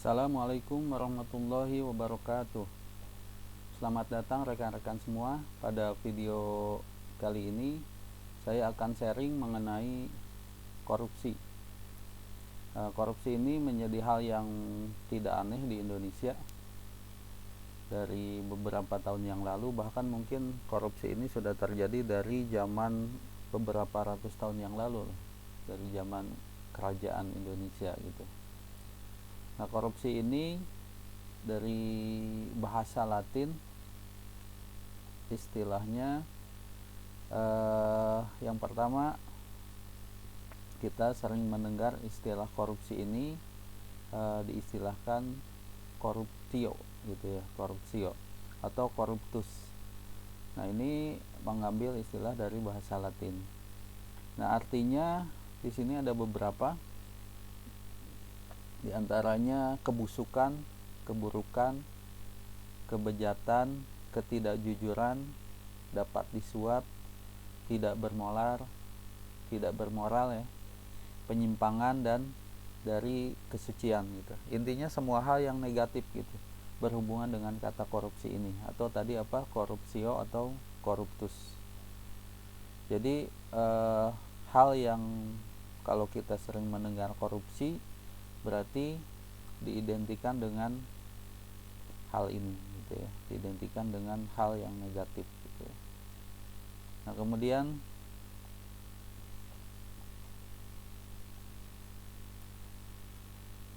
Assalamualaikum warahmatullahi wabarakatuh. Selamat datang rekan-rekan semua. Pada video kali ini saya akan sharing mengenai korupsi. Korupsi ini menjadi hal yang tidak aneh di Indonesia. Dari beberapa tahun yang lalu, bahkan mungkin korupsi ini sudah terjadi dari zaman beberapa ratus tahun yang lalu, dari zaman kerajaan Indonesia gitu. Nah, korupsi ini dari bahasa Latin, istilahnya yang pertama kita sering mendengar istilah korupsi ini diistilahkan corruptio gitu ya, corruptio atau corruptus. Nah, ini mengambil istilah dari bahasa Latin. Nah, artinya di sini ada beberapa, di antaranya kebusukan, keburukan, kebejatan, ketidakjujuran, dapat disuap, tidak bermoral ya, penyimpangan, dan dari kesucian gitu. Intinya semua hal yang negatif gitu berhubungan dengan kata korupsi ini, atau tadi apa, corruptio atau corruptus. Jadi hal yang kalau kita sering mendengar korupsi berarti diidentikan dengan hal ini gitu ya, diidentikan dengan hal yang negatif gitu ya. Nah, kemudian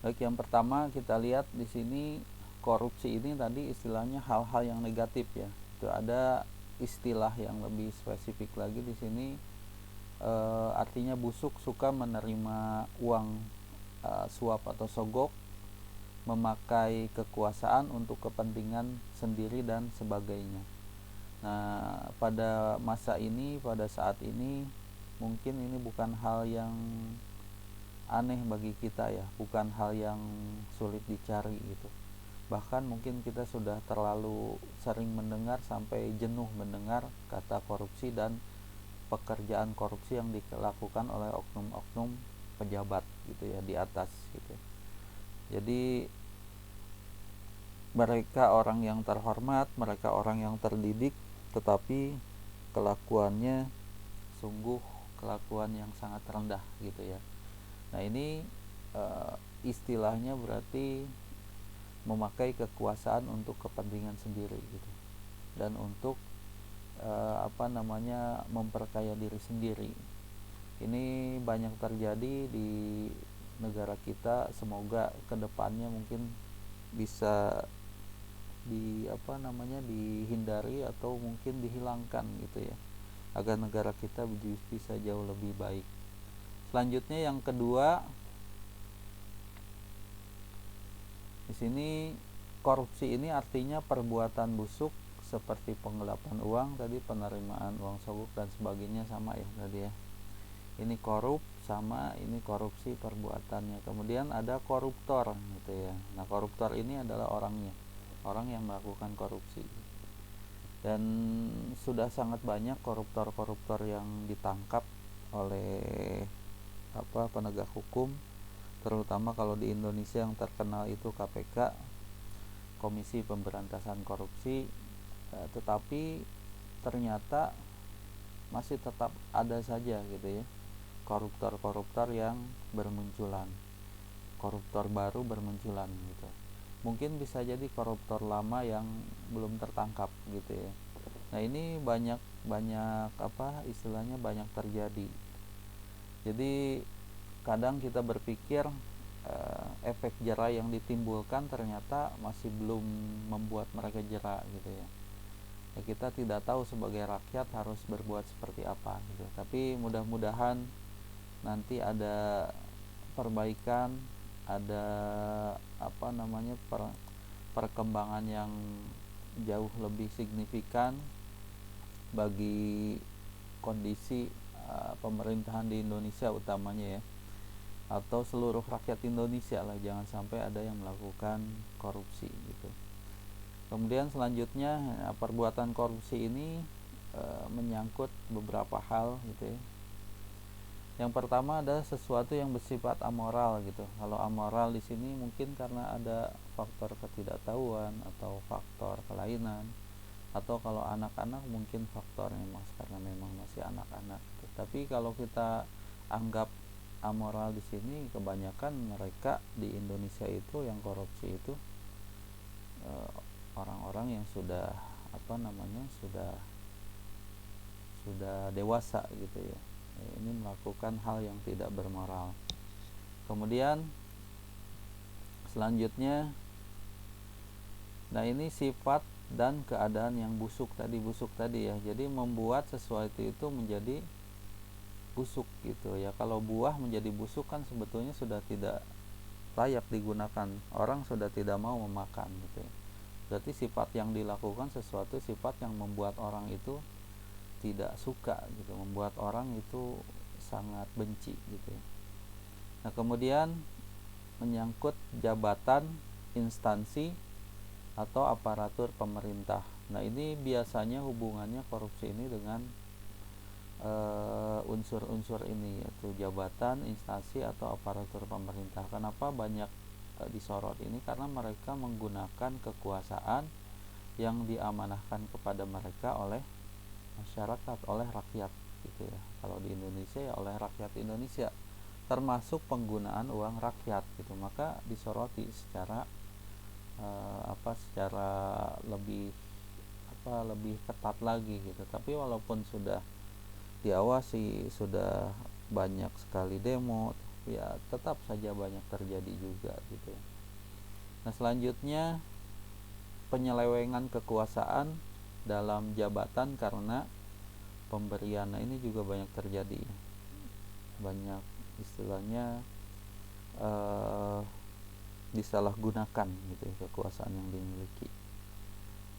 baik, yang pertama kita lihat di sini korupsi ini tadi istilahnya hal-hal yang negatif ya. Itu ada istilah yang lebih spesifik lagi di sini, artinya busuk, suka menerima uang suap atau sogok, memakai kekuasaan untuk kepentingan sendiri dan sebagainya. Nah, pada masa ini, pada saat ini, mungkin ini bukan hal yang aneh bagi kita ya, bukan hal yang sulit dicari gitu. Bahkan mungkin kita sudah terlalu sering mendengar sampai jenuh mendengar kata korupsi dan pekerjaan korupsi yang dilakukan oleh oknum-oknum pejabat gitu ya di atas gitu. Jadi mereka orang yang terhormat, mereka orang yang terdidik, tetapi kelakuannya sungguh kelakuan yang sangat rendah gitu ya. Nah, ini istilahnya berarti memakai kekuasaan untuk kepentingan sendiri gitu, dan untuk memperkaya diri sendiri. Ini banyak terjadi di negara kita. Semoga kedepannya mungkin bisa dihindari atau mungkin dihilangkan gitu ya, agar negara kita bisa jauh lebih baik. Selanjutnya yang kedua, di sini korupsi ini artinya perbuatan busuk seperti penggelapan uang tadi, penerimaan uang sogok dan sebagainya, sama ya tadi ya. Ini korup sama ini korupsi perbuatannya. Kemudian ada koruptor gitu ya. Nah, koruptor ini adalah orangnya, orang yang melakukan korupsi. Dan sudah sangat banyak koruptor-koruptor yang ditangkap oleh penegak hukum, terutama kalau di Indonesia yang terkenal itu KPK, Komisi Pemberantasan Korupsi. Tetapi ternyata masih tetap ada saja gitu ya koruptor-koruptor yang bermunculan, koruptor baru bermunculan gitu. Mungkin bisa jadi koruptor lama yang belum tertangkap gitu ya. Nah, ini banyak istilahnya banyak terjadi. Jadi kadang kita berpikir efek jera yang ditimbulkan ternyata masih belum membuat mereka jera gitu ya. Kita tidak tahu sebagai rakyat harus berbuat seperti apa gitu. Tapi mudah-mudahan nanti ada perbaikan, ada perkembangan yang jauh lebih signifikan bagi kondisi pemerintahan di Indonesia utamanya ya, atau seluruh rakyat Indonesia lah, jangan sampai ada yang melakukan korupsi gitu. Kemudian selanjutnya, perbuatan korupsi ini menyangkut beberapa hal gitu ya. Yang pertama adalah sesuatu yang bersifat amoral gitu. Kalau amoral di sini mungkin karena ada faktor ketidaktahuan atau faktor kelainan, atau kalau anak-anak mungkin faktornya mas karena memang masih anak-anak gitu. Tapi kalau kita anggap amoral di sini, kebanyakan mereka di Indonesia itu yang korupsi itu orang-orang yang sudah sudah dewasa gitu ya. Ini melakukan hal yang tidak bermoral. Kemudian selanjutnya, nah ini sifat dan keadaan yang busuk tadi ya. Jadi membuat sesuatu itu menjadi busuk gitu ya. Kalau buah menjadi busuk kan sebetulnya sudah tidak layak digunakan, orang sudah tidak mau memakan gitu ya. Berarti sifat yang dilakukan sesuatu sifat yang membuat orang itu tidak suka gitu, membuat orang itu sangat benci gitu ya. Nah kemudian menyangkut jabatan, instansi atau aparatur pemerintah. Nah ini biasanya hubungannya korupsi ini dengan unsur-unsur ini, yaitu jabatan, instansi atau aparatur pemerintah. Kenapa banyak disorot ini? Karena mereka menggunakan kekuasaan yang diamanahkan kepada mereka oleh masyarakat, oleh rakyat gitu ya. Kalau di Indonesia ya oleh rakyat Indonesia, termasuk penggunaan uang rakyat gitu. Maka disoroti secara secara lebih ketat lagi gitu. Tapi walaupun sudah diawasi, sudah banyak sekali demo, ya tetap saja banyak terjadi juga gitu. Nah selanjutnya penyelewengan kekuasaan dalam jabatan karena pemberian. Nah ini juga banyak terjadi, banyak istilahnya disalahgunakan gitu ya, kekuasaan yang dimiliki.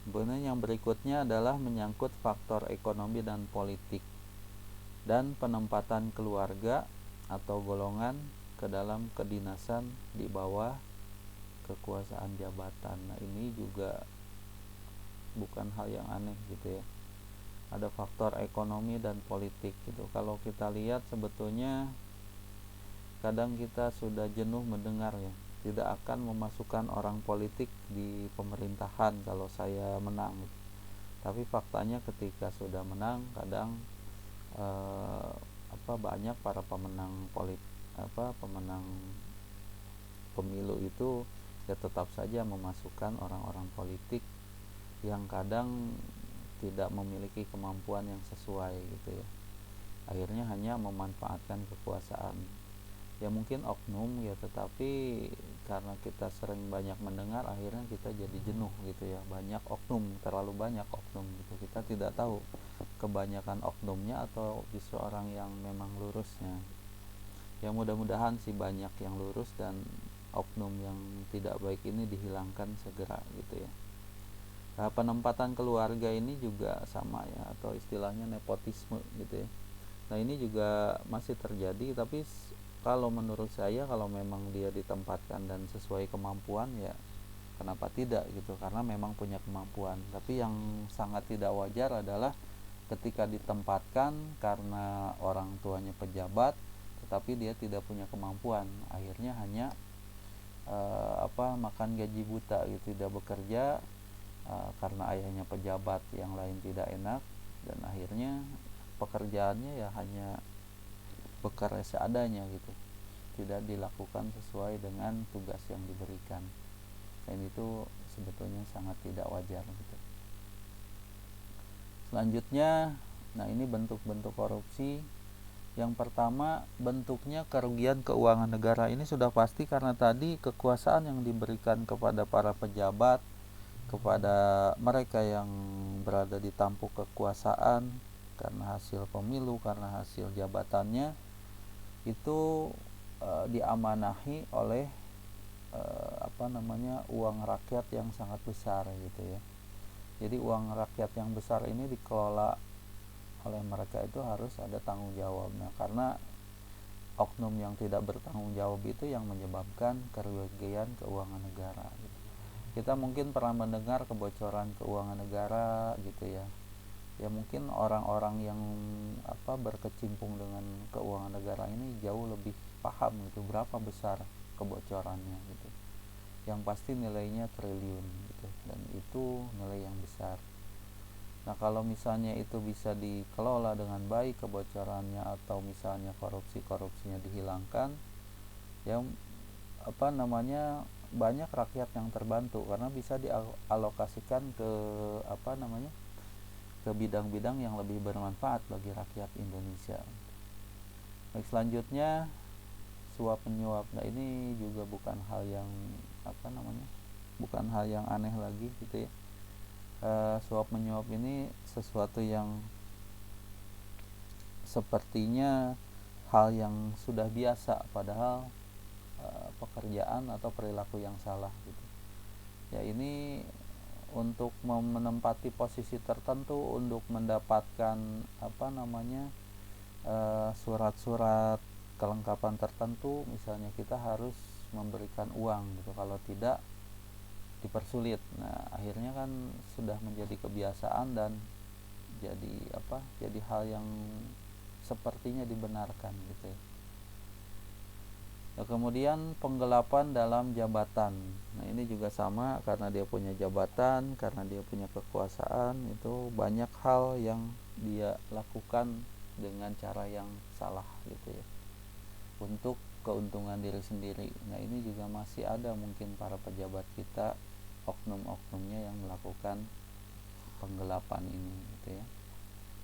Kemudian yang berikutnya adalah menyangkut faktor ekonomi dan politik dan penempatan keluarga atau golongan ke dalam kedinasan di bawah kekuasaan jabatan. Nah ini juga bukan hal yang aneh gitu ya. Ada faktor ekonomi dan politik gitu. Kalau kita lihat sebetulnya kadang kita sudah jenuh mendengar ya, tidak akan memasukkan orang politik di pemerintahan kalau saya menang. Tapi faktanya ketika sudah menang kadang banyak para pemenang pemenang pemilu itu ya tetap saja memasukkan orang-orang politik yang kadang tidak memiliki kemampuan yang sesuai gitu ya. Akhirnya hanya memanfaatkan kekuasaan. Ya mungkin oknum ya, tetapi karena kita sering banyak mendengar akhirnya kita jadi jenuh gitu ya. Banyak oknum, terlalu banyak oknum gitu. Kita tidak tahu kebanyakan oknumnya atau justru orang yang memang lurusnya. Ya mudah-mudahan sih banyak yang lurus dan oknum yang tidak baik ini dihilangkan segera gitu ya. Nah, penempatan keluarga ini juga sama ya, atau istilahnya nepotisme gitu ya. Nah ini juga masih terjadi, tapi kalau menurut saya kalau memang dia ditempatkan dan sesuai kemampuan ya kenapa tidak gitu, karena memang punya kemampuan. Tapi yang sangat tidak wajar adalah ketika ditempatkan karena orang tuanya pejabat tetapi dia tidak punya kemampuan, akhirnya hanya makan gaji buta gitu, tidak bekerja karena ayahnya pejabat, yang lain tidak enak, dan akhirnya pekerjaannya ya hanya bekerja seadanya gitu, tidak dilakukan sesuai dengan tugas yang diberikan, dan itu sebetulnya sangat tidak wajar gitu. Selanjutnya, nah ini bentuk-bentuk korupsi. Yang pertama, bentuknya kerugian keuangan negara. Ini sudah pasti karena tadi kekuasaan yang diberikan kepada para pejabat, kepada mereka yang berada di tampuk kekuasaan karena hasil pemilu, karena hasil jabatannya itu diamanahi oleh uang rakyat yang sangat besar gitu ya. Jadi uang rakyat yang besar ini dikelola oleh mereka, itu harus ada tanggung jawab. Nah, karena oknum yang tidak bertanggung jawab itu yang menyebabkan kerugian keuangan negara gitu. Kita mungkin pernah mendengar kebocoran keuangan negara gitu ya. ya mungkin orang-orang yang berkecimpung dengan keuangan negara ini jauh lebih paham gitu berapa besar kebocorannya gitu. Yang pasti nilainya triliun gitu, dan itu nilai yang besar. Nah, kalau misalnya itu bisa dikelola dengan baik kebocorannya, atau misalnya korupsinya dihilangkan, ya banyak rakyat yang terbantu karena bisa dialokasikan ke ke bidang-bidang yang lebih bermanfaat bagi rakyat Indonesia. Baik, selanjutnya suap menyuap. Nah, ini juga bukan hal yang bukan hal yang aneh lagi gitu ya. Suap menyuap ini sesuatu yang sepertinya hal yang sudah biasa, padahal pekerjaan atau perilaku yang salah gitu. Ya, ini untuk menempati posisi tertentu, untuk mendapatkan surat-surat kelengkapan tertentu, misalnya kita harus memberikan uang gitu, kalau tidak dipersulit. Nah, akhirnya kan sudah menjadi kebiasaan dan jadi hal yang sepertinya dibenarkan gitu ya. Nah, kemudian penggelapan dalam jabatan. Nah, ini juga sama, karena dia punya jabatan, karena dia punya kekuasaan, itu banyak hal yang dia lakukan dengan cara yang salah gitu ya, untuk keuntungan diri sendiri. Nah, ini juga masih ada mungkin para pejabat kita, oknum-oknumnya yang melakukan penggelapan ini gitu ya.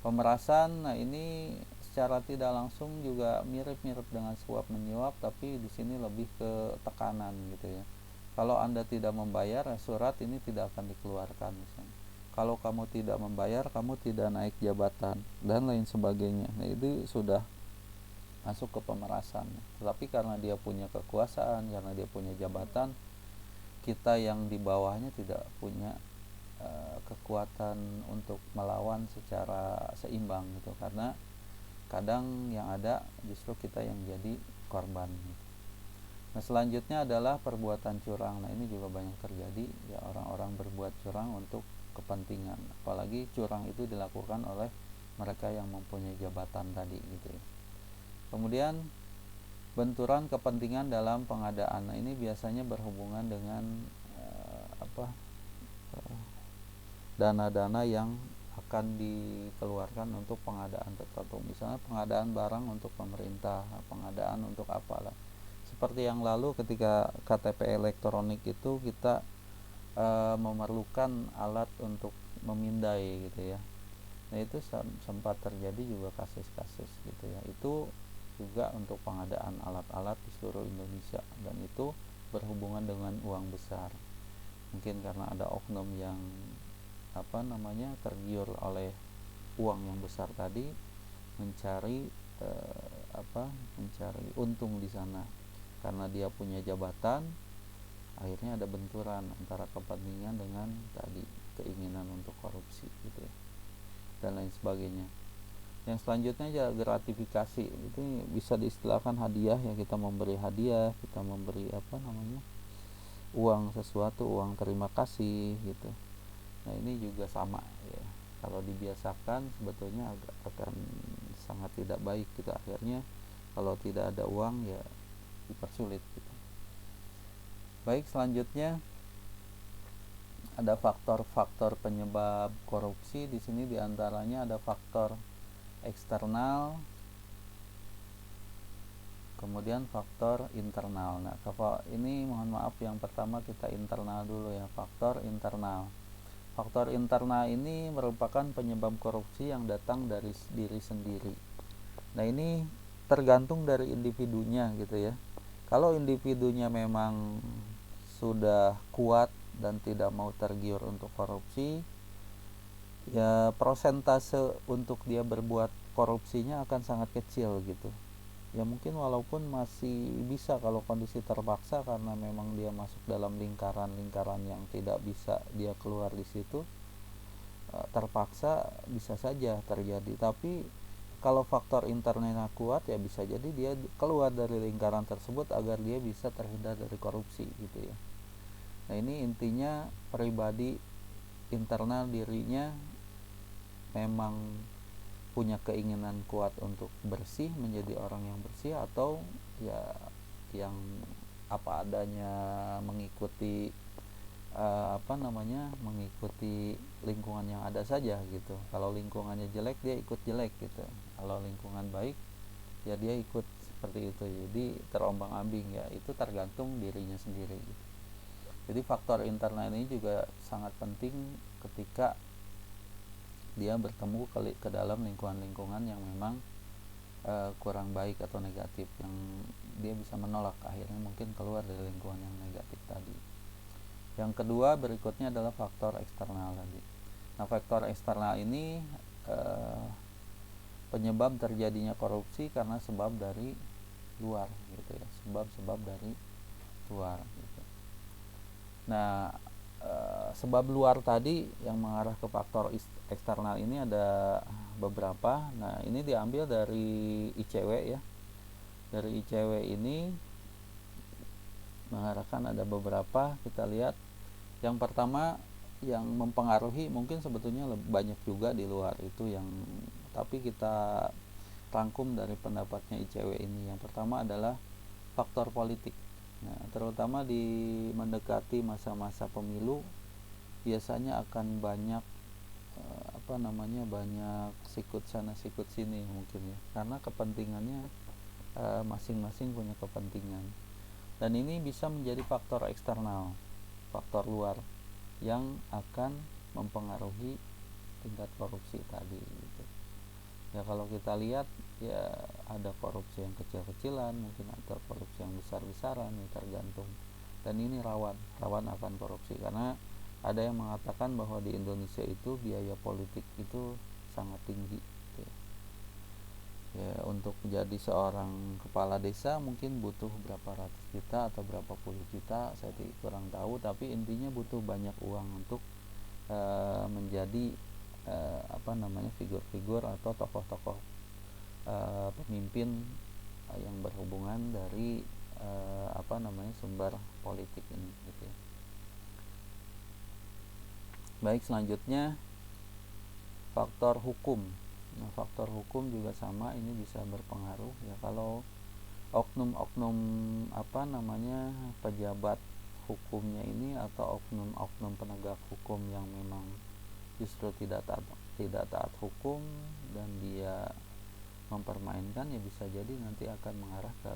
Pemerasan, nah ini secara tidak langsung juga mirip-mirip dengan suap menyuap, tapi di sini lebih ke tekanan gitu ya. Kalau Anda tidak membayar, surat ini tidak akan dikeluarkan misalnya. Kalau kamu tidak membayar, kamu tidak naik jabatan dan lain sebagainya. Nah, itu sudah masuk ke pemerasan. Tetapi karena dia punya kekuasaan, karena dia punya jabatan, kita yang di bawahnya tidak punya kekuatan untuk melawan secara seimbang gitu, karena kadang yang ada justru kita yang jadi korban gitu. Nah, selanjutnya adalah perbuatan curang. Nah, ini juga banyak terjadi ya, orang-orang berbuat curang untuk kepentingan, apalagi curang itu dilakukan oleh mereka yang mempunyai jabatan tadi gitu ya. Kemudian benturan kepentingan dalam pengadaan. Nah, ini biasanya berhubungan dengan dana-dana yang akan dikeluarkan untuk pengadaan tertentu, misalnya pengadaan barang untuk pemerintah, pengadaan untuk apalah. Seperti yang lalu ketika KTP elektronik itu kita memerlukan alat untuk memindai gitu ya. Nah, itu sempat terjadi juga kasus-kasus gitu ya. Itu juga untuk pengadaan alat-alat di seluruh Indonesia, dan itu berhubungan dengan uang besar. Mungkin karena ada oknum yang tergiur oleh uang yang besar tadi, mencari mencari untung di sana. Karena dia punya jabatan, akhirnya ada benturan antara kepentingan dengan tadi keinginan untuk korupsi gitu ya, dan lain sebagainya. Yang selanjutnya ya gratifikasi. Itu bisa diistilahkan hadiah ya, kita memberi hadiah, kita memberi uang sesuatu, uang terima kasih gitu. Nah, ini juga sama ya, kalau dibiasakan sebetulnya akan sangat tidak baik gitu. Akhirnya kalau tidak ada uang ya dipersulit gitu. Baik, selanjutnya ada faktor-faktor penyebab korupsi. Di sini diantaranya ada faktor eksternal, kemudian faktor internal. Nah, ini mohon maaf, yang pertama kita internal dulu ya, faktor internal. Faktor internal ini merupakan penyebab korupsi yang datang dari diri sendiri. Nah, ini tergantung dari individunya gitu ya. Kalau individunya memang sudah kuat dan tidak mau tergiur untuk korupsi, ya persentase untuk dia berbuat korupsinya akan sangat kecil gitu. Ya mungkin walaupun masih bisa kalau kondisi terpaksa, karena memang dia masuk dalam lingkaran yang tidak bisa dia keluar di situ, terpaksa bisa saja terjadi. Tapi kalau faktor internalnya kuat, ya bisa jadi dia keluar dari lingkaran tersebut agar dia bisa terhindar dari korupsi gitu ya. Nah, ini intinya pribadi internal dirinya memang punya keinginan kuat untuk bersih, menjadi orang yang bersih, atau ya yang apa adanya, mengikuti mengikuti lingkungan yang ada saja gitu. Kalau lingkungannya jelek, dia ikut jelek gitu. Kalau lingkungan baik, ya dia ikut seperti itu. Jadi terombang-ambing, ya itu tergantung dirinya sendiri gitu. Jadi faktor internal ini juga sangat penting ketika dia bertemu ke dalam lingkungan-lingkungan yang memang kurang baik atau negatif, yang dia bisa menolak, akhirnya mungkin keluar dari lingkungan yang negatif tadi. Yang kedua berikutnya adalah faktor eksternal tadi. Nah, faktor eksternal ini penyebab terjadinya korupsi karena sebab dari luar gitu ya, sebab dari luar gitu. Nah, sebab luar tadi yang mengarah ke faktor eksternal ini ada beberapa. Nah, ini diambil dari ICW ya. Dari ICW ini mengarahkan ada beberapa, kita lihat. Yang pertama yang mempengaruhi, mungkin sebetulnya banyak juga di luar itu yang, tapi kita rangkum dari pendapatnya ICW ini. Yang pertama adalah faktor politik. Nah, terutama di mendekati masa-masa pemilu, biasanya akan banyak banyak sikut sana sikut sini mungkin ya, karena kepentingannya masing-masing punya kepentingan. Dan ini bisa menjadi faktor eksternal, faktor luar yang akan mempengaruhi tingkat korupsi tadi gitu. Ya kalau kita lihat ya ada korupsi yang kecil-kecilan, mungkin ada korupsi yang besar-besaran, ya tergantung. Dan ini rawan akan korupsi, karena ada yang mengatakan bahwa di Indonesia itu biaya politik itu sangat tinggi gitu. Ya, untuk menjadi seorang kepala desa mungkin butuh berapa ratus juta atau berapa puluh juta, saya kurang tahu, tapi intinya butuh banyak uang untuk menjadi figur-figur atau tokoh-tokoh pemimpin yang berhubungan dari sumber politik ini gitu ya. Baik, selanjutnya faktor hukum. Nah, faktor hukum juga sama, ini bisa berpengaruh ya. Kalau oknum-oknum pejabat hukumnya ini, atau oknum-oknum penegak hukum yang memang justru tidak taat hukum dan dia mempermainkan, ya bisa jadi nanti akan mengarah ke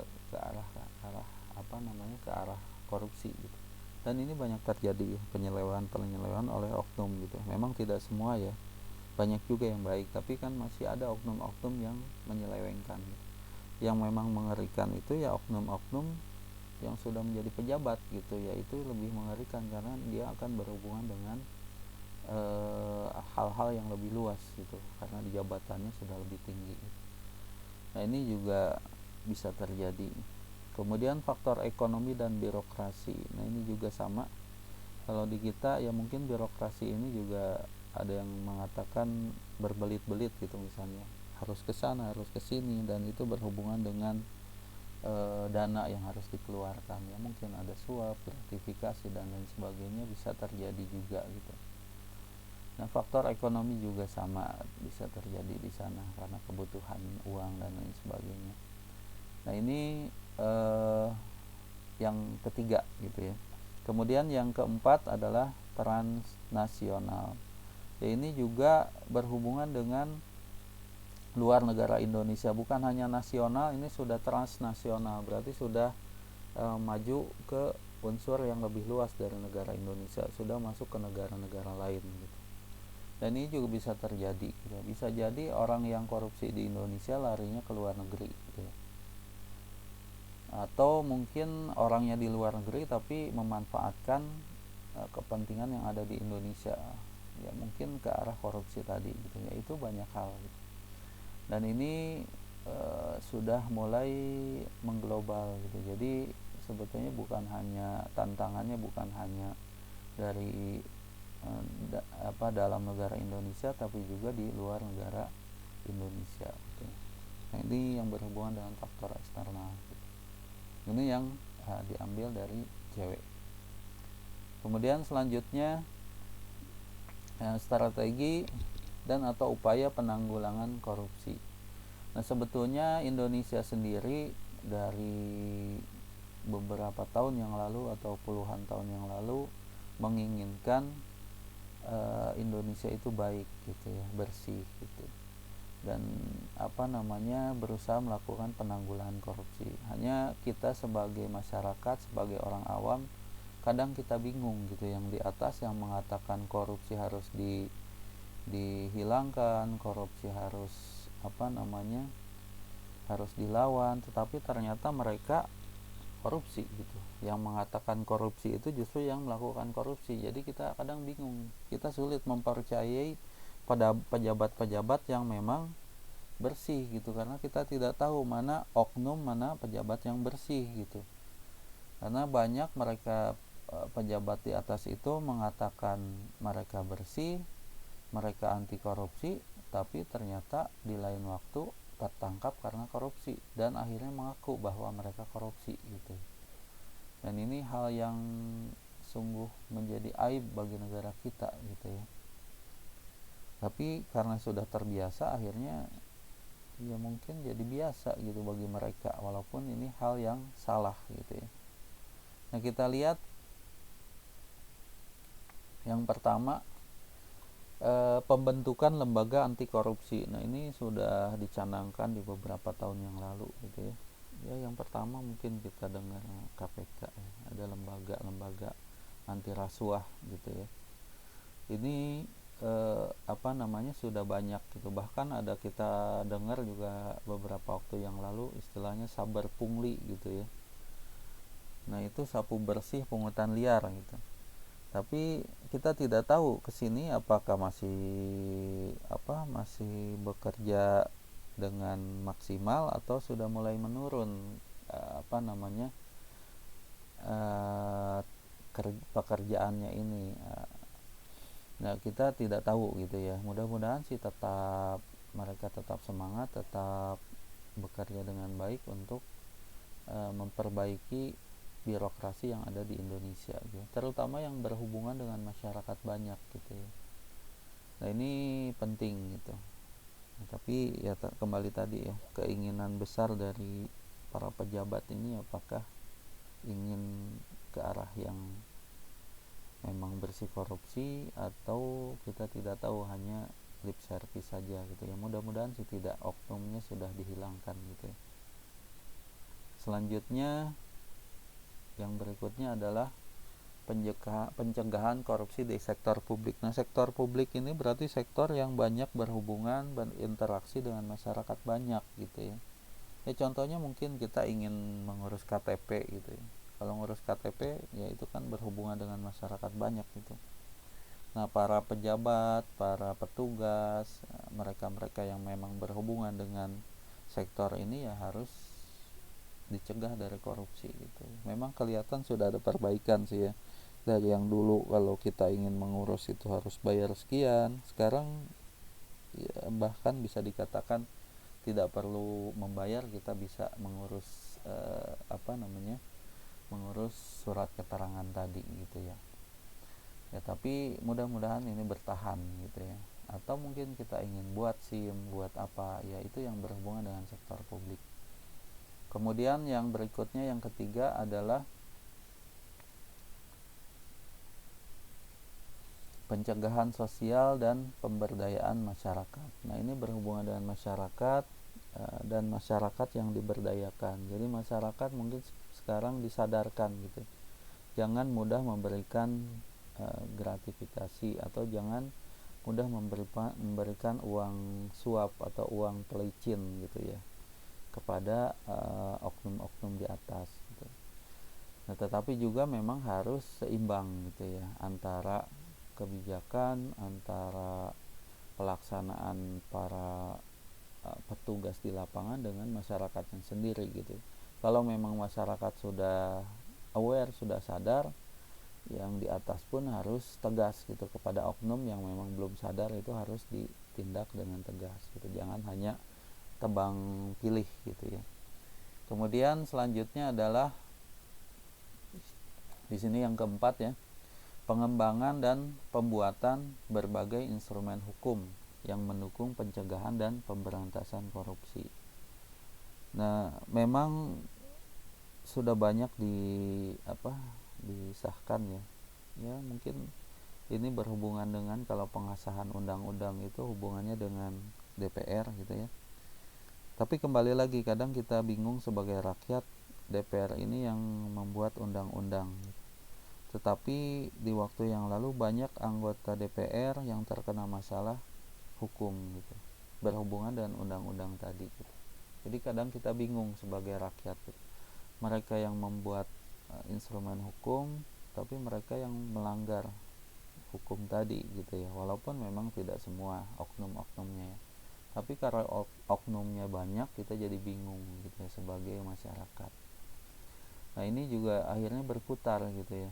arah korupsi gitu. Dan ini banyak terjadi penyelewengan oleh oknum gitu. Memang tidak semua ya, banyak juga yang baik, tapi kan masih ada oknum-oknum yang menyelewengkan. Yang memang mengerikan itu ya oknum-oknum yang sudah menjadi pejabat gitu ya, itu lebih mengerikan karena dia akan berhubungan dengan hal-hal yang lebih luas gitu, karena di jabatannya sudah lebih tinggi gitu. Nah, ini juga bisa terjadi. Kemudian faktor ekonomi dan birokrasi. Nah, ini juga sama. Kalau di kita ya mungkin birokrasi ini juga ada yang mengatakan berbelit-belit gitu, misalnya harus ke sana, harus ke sini, dan itu berhubungan dengan dana yang harus dikeluarkan ya, mungkin ada suap, gratifikasi dan lain sebagainya, bisa terjadi juga gitu. Nah, faktor ekonomi juga sama, bisa terjadi di sana karena kebutuhan uang dan lain sebagainya. Nah, ini yang ketiga gitu ya. Kemudian yang keempat adalah transnasional. Ya, ini juga berhubungan dengan luar negara Indonesia, bukan hanya nasional, ini sudah transnasional, berarti sudah maju ke unsur yang lebih luas dari negara Indonesia, sudah masuk ke negara-negara lain gitu. Dan ini juga bisa terjadi gitu. Bisa jadi orang yang korupsi di Indonesia larinya ke luar negeri gitu ya. Atau mungkin orangnya di luar negeri tapi memanfaatkan kepentingan yang ada di Indonesia, ya mungkin ke arah korupsi tadi gitu ya. Itu banyak hal gitu. Dan ini sudah mulai mengglobal gitu. Jadi sebetulnya tantangannya bukan hanya dari dalam negara Indonesia, tapi juga di luar negara Indonesia gitu. Nah, ini yang berhubungan dengan faktor eksternal gitu. Ini yang diambil dari cewek. Kemudian selanjutnya strategi dan atau upaya penanggulangan korupsi. Nah, sebetulnya Indonesia sendiri dari beberapa tahun yang lalu atau puluhan tahun yang lalu menginginkan Indonesia itu baik gitu ya, bersih gitu, dan berusaha melakukan penanggulangan korupsi. Hanya kita sebagai masyarakat, sebagai orang awam, kadang kita bingung gitu, yang di atas yang mengatakan korupsi harus dihilangkan, korupsi harus harus dilawan, tetapi ternyata mereka korupsi gitu. Yang mengatakan korupsi itu justru yang melakukan korupsi. Jadi kita kadang bingung, kita sulit mempercayai pada pejabat-pejabat yang memang bersih gitu, karena kita tidak tahu mana oknum, mana pejabat yang bersih gitu. Karena banyak mereka pejabat di atas itu mengatakan mereka bersih, mereka anti korupsi, tapi ternyata di lain waktu tertangkap karena korupsi dan akhirnya mengaku bahwa mereka korupsi gitu. Dan ini hal yang sungguh menjadi aib bagi negara kita gitu ya. Tapi karena sudah terbiasa, akhirnya ya mungkin jadi biasa gitu bagi mereka, walaupun ini hal yang salah gitu ya. Nah, kita lihat yang pertama, pembentukan lembaga anti korupsi. Nah, ini sudah dicanangkan di beberapa tahun yang lalu gitu ya. Ya, yang pertama mungkin kita dengar KPK ya. Ada lembaga anti rasuah gitu ya. Ini sudah banyak gitu. Bahkan ada kita dengar juga beberapa waktu yang lalu istilahnya saber pungli gitu ya. Nah, itu sapu bersih pungutan liar gitu. Tapi kita tidak tahu kesini apakah masih bekerja dengan maksimal atau sudah mulai menurun pekerjaannya ini. Nah, kita tidak tahu gitu ya. Mudah-mudahan sih mereka tetap semangat, tetap bekerja dengan baik untuk memperbaiki birokrasi yang ada di Indonesia gitu. Terutama yang berhubungan dengan masyarakat banyak gitu ya. Nah, ini penting gitu. Nah, tapi ya kembali tadi ya, keinginan besar dari para pejabat ini apakah ingin ke arah yang memang bersih korupsi, atau kita tidak tahu, hanya lip service saja gitu ya. Mudah-mudahan sih tidak, oknumnya sudah dihilangkan gitu ya. Selanjutnya, yang berikutnya adalah pencegahan korupsi di sektor publik. Nah, sektor publik ini berarti sektor yang banyak berhubungan, berinteraksi dengan masyarakat banyak gitu ya. Ya, contohnya mungkin kita ingin mengurus KTP gitu ya. Kalau ngurus KTP ya itu kan berhubungan dengan masyarakat banyak gitu. Nah, para pejabat, para petugas, mereka-mereka yang memang berhubungan dengan sektor ini ya harus dicegah dari korupsi gitu. Memang kelihatan sudah ada perbaikan sih ya. Dari yang dulu kalau kita ingin mengurus itu harus bayar sekian, sekarang ya bahkan bisa dikatakan tidak perlu membayar, kita bisa mengurus mengurus surat keterangan tadi gitu ya. Ya, tapi mudah-mudahan ini bertahan gitu ya. Atau mungkin kita ingin buat SIM, buat apa, ya itu yang berhubungan dengan sektor publik. Kemudian yang berikutnya, yang ketiga adalah pencegahan sosial dan pemberdayaan masyarakat. Nah, ini berhubungan dengan masyarakat dan masyarakat yang diberdayakan. Jadi masyarakat mungkin sekarang disadarkan gitu. Jangan mudah memberikan gratifikasi, atau jangan mudah memberikan uang suap atau uang pelicin gitu ya kepada oknum-oknum di atas gitu. Nah, tetapi juga memang harus seimbang gitu ya antara kebijakan, antara pelaksanaan para petugas di lapangan dengan masyarakatnya sendiri gitu. Kalau memang masyarakat sudah aware, sudah sadar, yang di atas pun harus tegas gitu kepada oknum yang memang belum sadar, itu harus ditindak dengan tegas gitu. Jangan hanya tebang pilih gitu ya. Kemudian selanjutnya adalah di sini yang keempat ya, pengembangan dan pembuatan berbagai instrumen hukum. yang mendukung pencegahan dan pemberantasan korupsi. Nah, memang sudah banyak disahkan ya. Ya, mungkin ini berhubungan dengan kalau pengesahan undang-undang itu hubungannya dengan DPR gitu ya. Tapi kembali lagi, kadang kita bingung sebagai rakyat, DPR ini yang membuat undang-undang. Tetapi di waktu yang lalu banyak anggota DPR yang terkena masalah hukum gitu, berhubungan dengan undang-undang tadi gitu. Jadi kadang kita bingung sebagai rakyat gitu. Mereka yang membuat instrumen hukum, tapi mereka yang melanggar hukum tadi gitu ya. Walaupun memang tidak semua oknum-oknumnya ya. Tapi karena oknumnya banyak, kita jadi bingung gitu ya sebagai masyarakat. Nah, ini juga akhirnya berputar gitu ya.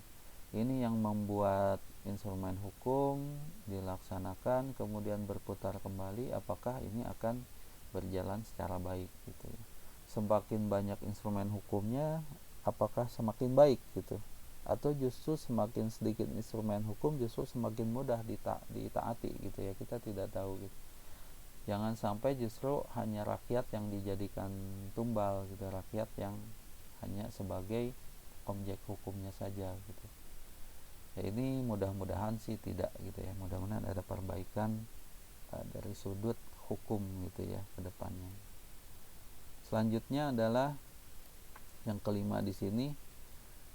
Ini yang membuat instrumen hukum dilaksanakan kemudian berputar kembali, apakah ini akan berjalan secara baik gitu ya. Semakin banyak instrumen hukumnya, apakah semakin baik gitu, atau justru semakin sedikit instrumen hukum justru semakin mudah ditaati gitu ya. Kita tidak tahu gitu. Jangan sampai justru hanya rakyat yang dijadikan tumbal gitu, rakyat yang hanya sebagai objek hukumnya saja gitu. Ya, ini mudah-mudahan sih tidak gitu ya. Mudah-mudahan ada perbaikan dari sudut hukum gitu ya ke depannya. Selanjutnya adalah yang kelima di sini,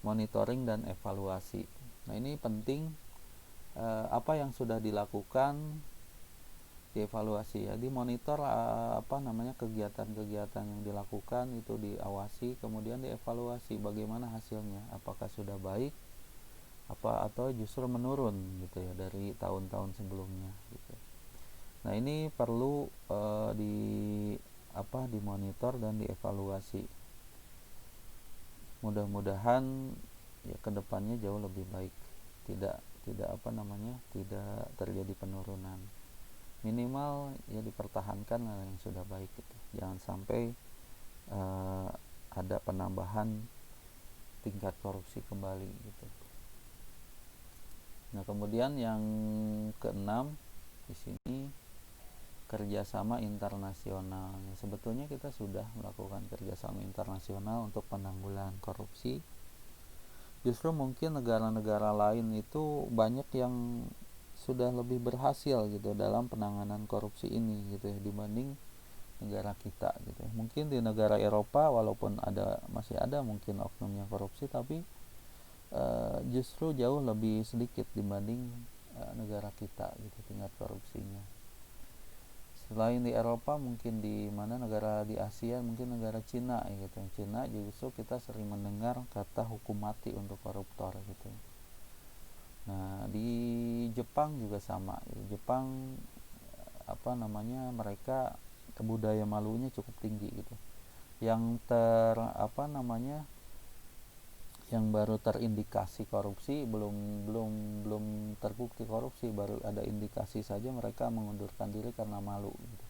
monitoring dan evaluasi. Nah, ini penting, apa yang sudah dilakukan dievaluasi ya, dimonitor kegiatan-kegiatan yang dilakukan itu diawasi, kemudian dievaluasi bagaimana hasilnya, apakah sudah baik atau justru menurun gitu ya dari tahun-tahun sebelumnya gitu. Nah, ini perlu dimonitor dan dievaluasi. Mudah-mudahan ya kedepannya jauh lebih baik, tidak terjadi penurunan. Minimal ya dipertahankan yang sudah baik gitu. Jangan sampai ada penambahan tingkat korupsi kembali gitu. Nah, kemudian yang keenam di sini, kerjasama internasional. Sebetulnya kita sudah melakukan kerjasama internasional untuk penanggulangan korupsi. Justru mungkin negara-negara lain itu banyak yang sudah lebih berhasil gitu dalam penanganan korupsi ini gitu ya, dibanding negara kita gitu ya. Mungkin di negara Eropa walaupun masih ada mungkin oknum yang korupsi, tapi justru jauh lebih sedikit dibanding negara kita gitu tingkat korupsinya. Selain di Eropa, mungkin di mana negara di Asia, mungkin negara Cina gitu. Cina justru kita sering mendengar kata hukum mati untuk koruptor gitu. Nah, di Jepang juga sama. Jepang mereka budaya malunya cukup tinggi gitu. Yang yang baru terindikasi korupsi, belum terbukti korupsi, baru ada indikasi saja mereka mengundurkan diri karena malu gitu.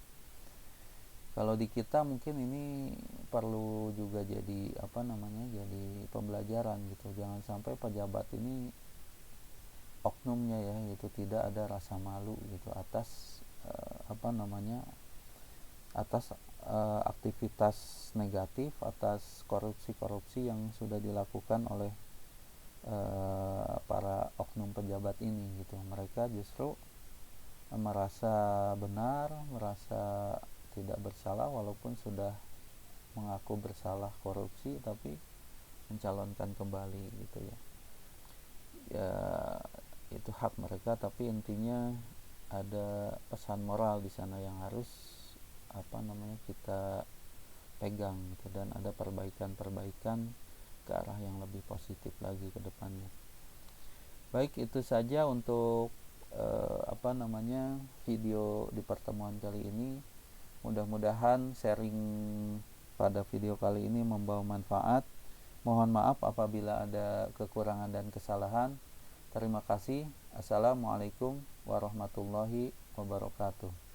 Kalau di kita mungkin ini perlu juga jadi jadi pembelajaran gitu. Jangan sampai pejabat ini oknumnya ya itu tidak ada rasa malu gitu atas aktivitas negatif, atas korupsi yang sudah dilakukan oleh para oknum pejabat ini gitu. Mereka justru merasa benar, merasa tidak bersalah walaupun sudah mengaku bersalah korupsi, tapi mencalonkan kembali gitu ya. Ya, itu hak mereka, tapi intinya ada pesan moral di sana yang harus kita pegang gitu, dan ada perbaikan ke arah yang lebih positif lagi ke depannya. Baik, itu saja untuk video di pertemuan kali ini. Mudah-mudahan sharing pada video kali ini membawa manfaat. Mohon maaf apabila ada kekurangan dan kesalahan. Terima kasih. Assalamualaikum warahmatullahi wabarakatuh.